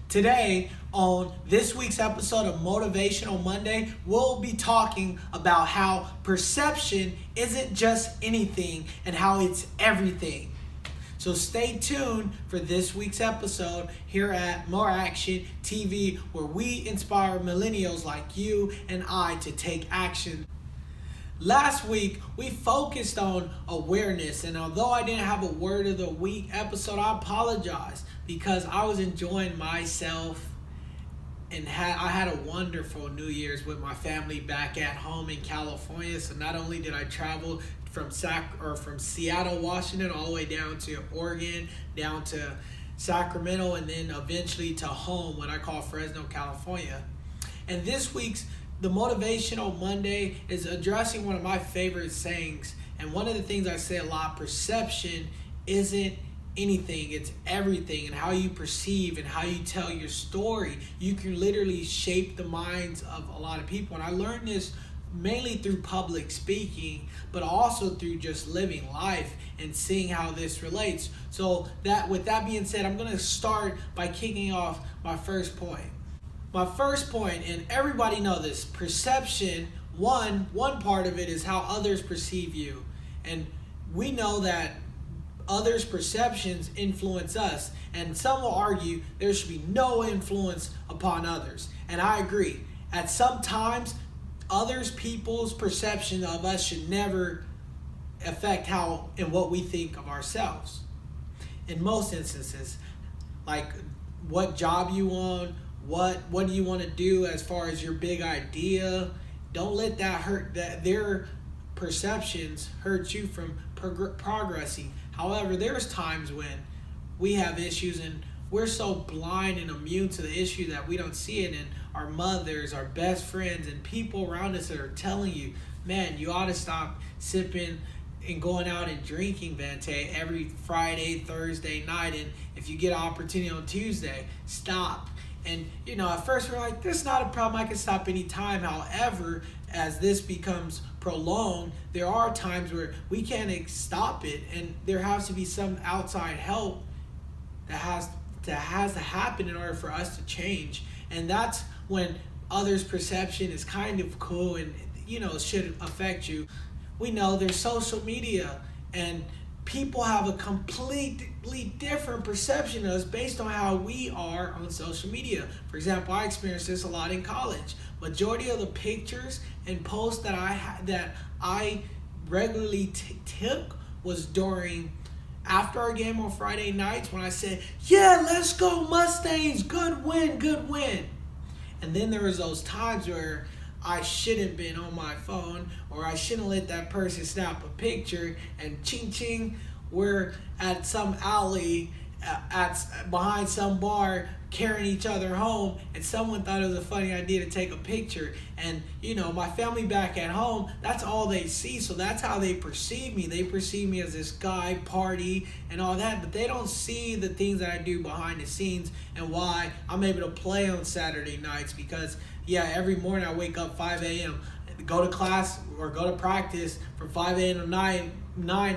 Today, on this week's episode of Motivational Monday, we'll be talking about how perception isn't just anything and how it's everything. So stay tuned for this week's episode here at MoActionTv, where we inspire millennials like you and I to take action. Last week, we focused on awareness, and although I didn't have a word of the week episode, I apologize because I was enjoying myself and I had a wonderful New Year's with my family back at home in California. So not only did I travel from Seattle, Washington, all the way down to Oregon, down to Sacramento, and then eventually to home, what I call Fresno, California. And this week's the Motivational Monday is addressing one of my favorite sayings. And one of the things I say a lot, perception isn't anything, it's everything. And how you perceive and how you tell your story, you can literally shape the minds of a lot of people. And I learned this mainly through public speaking, but also through just living life and seeing how this relates. So with that being said, I'm going to start by kicking off my first point. My first point, and everybody know this, perception, one part of it is how others perceive you. And we know that others' perceptions influence us. And some will argue there should be no influence upon others. And I agree. At some times, people's perception of us should never affect how and what we think of ourselves. In most instances, like what job you on, what do you want to do as far as your big idea. Don't let that their perceptions hurt you from progressing. However, there's times when we have issues and we're so blind and immune to the issue that we don't see it, and our mothers, our best friends, and people around us that are telling you, man, you ought to stop sipping and going out and drinking, Vante, every Friday, Thursday night, and if you get an opportunity on Tuesday, stop. And, at first we're like, this is not a problem, I can stop anytime. However, as this becomes prolonged, there are times where we can't stop it, and there has to be some outside help that has to happen in order for us to change. And that's when others' perception is kind of cool and, should affect you. We know there's social media, and people have a completely different perception of us based on how we are on social media. For example, I experienced this a lot in college. Majority of the pictures and posts that I regularly took was after our game on Friday nights when I said, yeah, let's go Mustangs, good win. And then there was those times where I shouldn't been on my phone, or I shouldn't let that person snap a picture, and ching, we're at some alley behind some bar carrying each other home, and someone thought it was a funny idea to take a picture. And my family back at home, that's all they see, so that's how they perceive me. They perceive me as this guy, party and all that, but they don't see the things that I do behind the scenes and why I'm able to play on Saturday nights. Because every morning I wake up 5 a.m., go to class or go to practice from 5 a.m. to 9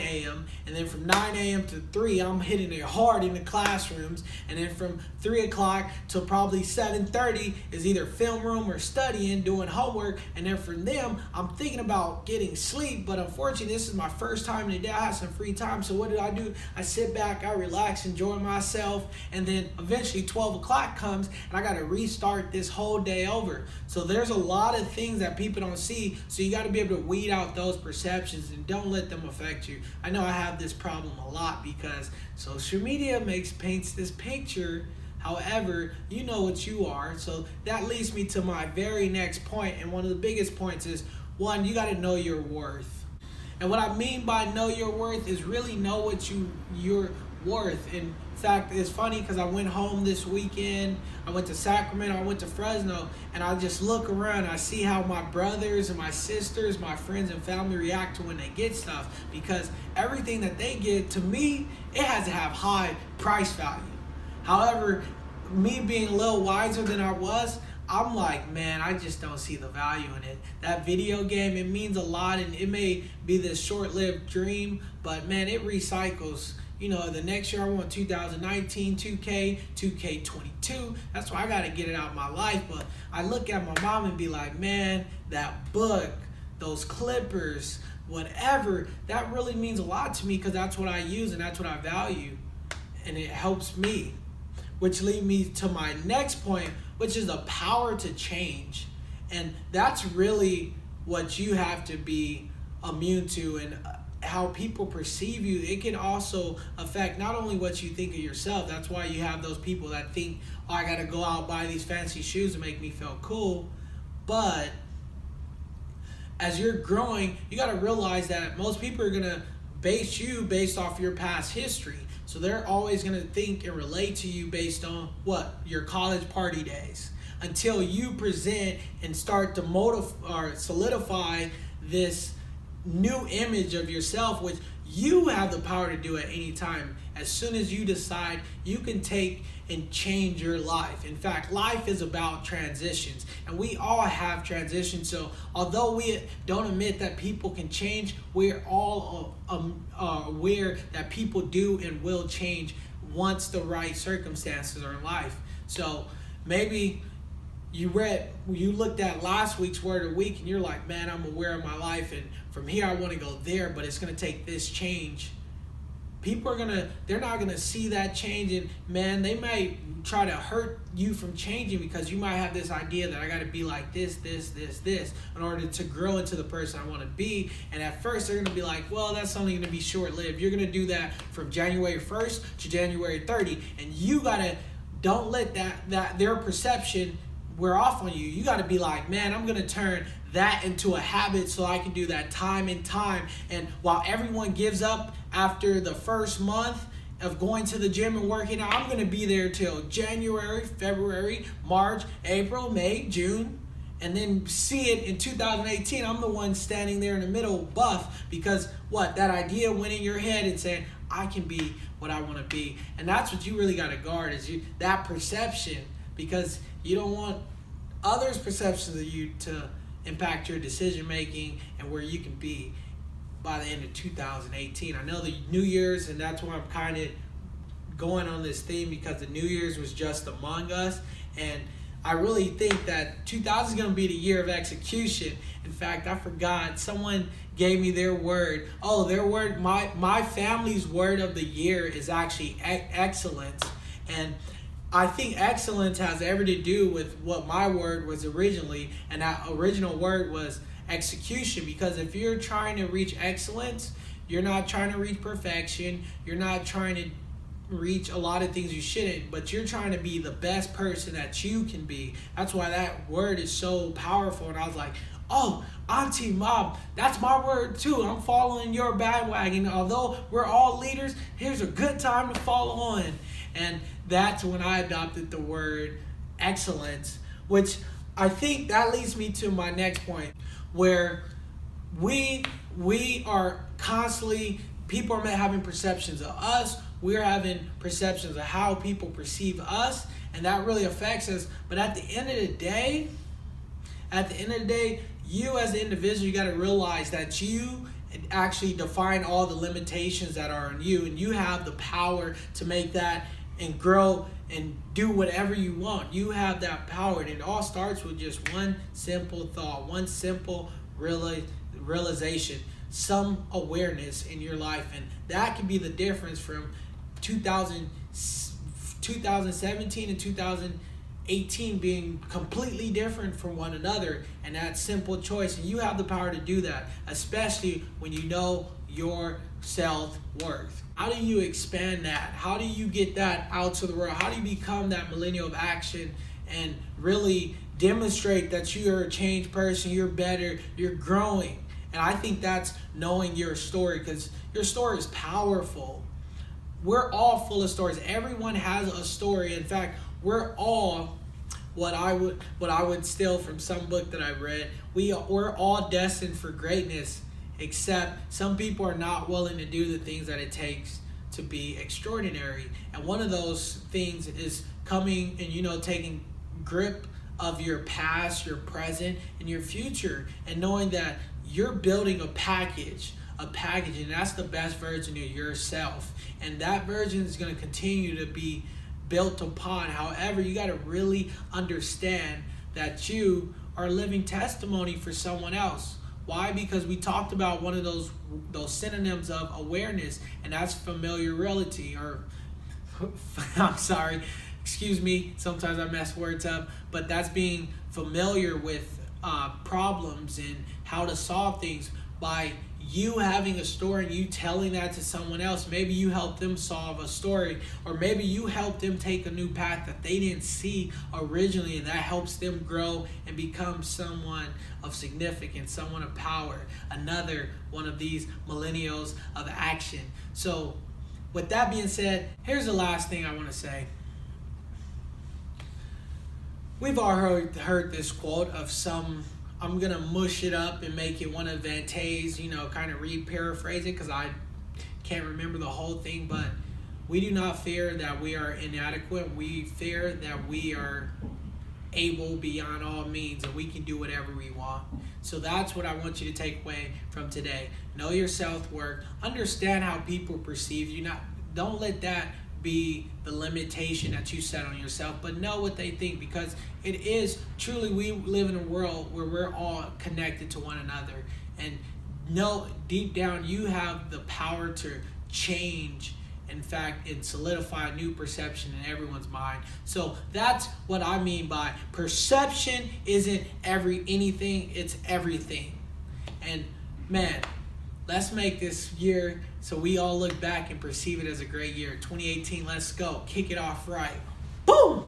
a.m. and then from 9 a.m. to 3 I'm hitting it hard in the classrooms, and then from 3 o'clock till probably 7:30 is either film room or studying, doing homework, and then from them I'm thinking about getting sleep. But unfortunately, this is my first time in the day. I have some free time, so what do? I sit back, I relax, enjoy myself, and then eventually 12 o'clock comes and I got to restart this whole day over. So there's a lot of things that people don't see, so you got to be able to weed out those perceptions and don't let them affect you. I know I have this problem a lot because social media paints this picture. However, you know what you are. So that leads me to my very next point, and one of the biggest points is, one, you got to know your worth. And what I mean by know your worth is really know what you're worth. In fact, it's funny because I went home this weekend. I went to Sacramento, I went to Fresno, and I just look around. I see how my brothers and my sisters, my friends and family react to when they get stuff, because everything that they get, to me, it has to have high price value. However, me being a little wiser than I was, I'm like, man, I just don't see the value in it. That video game, it means a lot, and it may be this short-lived dream, but man, it recycles the next year I want 2019 2K, 2K22. That's why I got to get it out of my life. But I look at my mom and be like, man, that book, those clippers, whatever, that really means a lot to me because that's what I use and that's what I value. And it helps me. Which leads me to my next point, which is the power to change. And that's really what you have to be immune to, and how people perceive you. It can also affect not only what you think of yourself. That's why you have those people that think, oh, I gotta go out and buy these fancy shoes to make me feel cool. But as you're growing, you gotta realize that most people are gonna base you based off your past history. So they're always gonna think and relate to you based on what? Your college party days. Until you present and start to solidify this new image of yourself, which you have the power to do at any time. As soon as you decide, you can take and change your life. In fact, life is about transitions, and we all have transitions. So although we don't admit that people can change, we're all aware that people do and will change once the right circumstances are in life. So maybe you looked at last week's word of the week and you're like, man, I'm aware of my life and from here I want to go there, but it's going to take this change. People they're not going to see that change, and man, they might try to hurt you from changing because you might have this idea that I got to be like this in order to grow into the person I want to be. And at first they're going to be like, well, that's only going to be short-lived. You're going to do that from January 1st to January 30, and you got to don't let that their perception wear off on you. You got to be like, man, I'm going to turn that into a habit so I can do that time and time. And while everyone gives up after the first month of going to the gym and working out, I'm going to be there till January, February, March, April, May, June, and then see it in 2018. I'm the one standing there in the middle buff because that idea went in your head and saying, I can be what I want to be. And that's what you really got to guard, is that perception, because you don't want others' perceptions of you to impact your decision making and where you can be by the end of 2018. I know the New Year's, and that's why I'm kind of going on this theme, because the New Year's was just among us, and I really think that 2000 is going to be the year of execution. In fact, I forgot, someone gave me their word. Oh, their word, my family's word of the year is actually excellence. And I think excellence has everything to do with what my word was originally, and that original word was execution. Because if you're trying to reach excellence, you're not trying to reach perfection, you're not trying to reach a lot of things you shouldn't, but you're trying to be the best person that you can be. That's why that word is so powerful. And I was like, oh, Auntie, Mom, that's my word too. I'm following your bandwagon. Although we're all leaders, here's a good time to follow on. And that's when I adopted the word excellence, which I think that leads me to my next point, where we are constantly, people are having perceptions of us. We're having perceptions of how people perceive us, and that really affects us. But at the end of the day, you as an individual, you got to realize that you actually define all the limitations that are in you, and you have the power to make that and grow and do whatever you want. You have that power, and it all starts with just one simple thought, one simple realization, some awareness in your life. And that can be the difference from 2017 and 2018 being completely different from one another, and that simple choice. And you have the power to do that, especially when you know your self-worth. How do you expand that? How do you get that out to the world? How do you become that millennial of action and really demonstrate that you're a changed person, you're better, you're growing? And I think that's knowing your story, because your story is powerful. We're all full of stories. Everyone has a story. In fact, we're all what I would steal from some book that I read. We're all destined for greatness, except some people are not willing to do the things that it takes to be extraordinary. And one of those things is coming and taking grip of your past, your present, and your future, and knowing that you're building a package a package, and that's the best version of yourself. And that version is going to continue to be built upon. However, you got to really understand that you are a living testimony for someone else. Why? Because we talked about one of those synonyms of awareness, and that's familiarity, or I'm sorry, excuse me, sometimes I mess words up, but that's being familiar with problems and how to solve things. By you having a story and you telling that to someone else, maybe you help them solve a story, or maybe you help them take a new path that they didn't see originally, and that helps them grow and become someone of significance, someone of power, another one of these millennials of action. So with that being said, here's the last thing I want to say. We've all heard this quote of some, I'm going to mush it up and make it one of Vante's, kind of re-paraphrase it because I can't remember the whole thing, but we do not fear that we are inadequate. We fear that we are able beyond all means and we can do whatever we want. So that's what I want you to take away from today. Know your self-worth. Understand how people perceive you. Don't let that be the limitation that you set on yourself, but know what they think, because it is truly, we live in a world where we're all connected to one another, and know deep down you have the power to change, in fact, and solidify a new perception in everyone's mind. So that's what I mean by perception isn't anything, it's everything. And man, let's make this year so we all look back and perceive it as a great year. 2018, let's go. Kick it off right. Boom!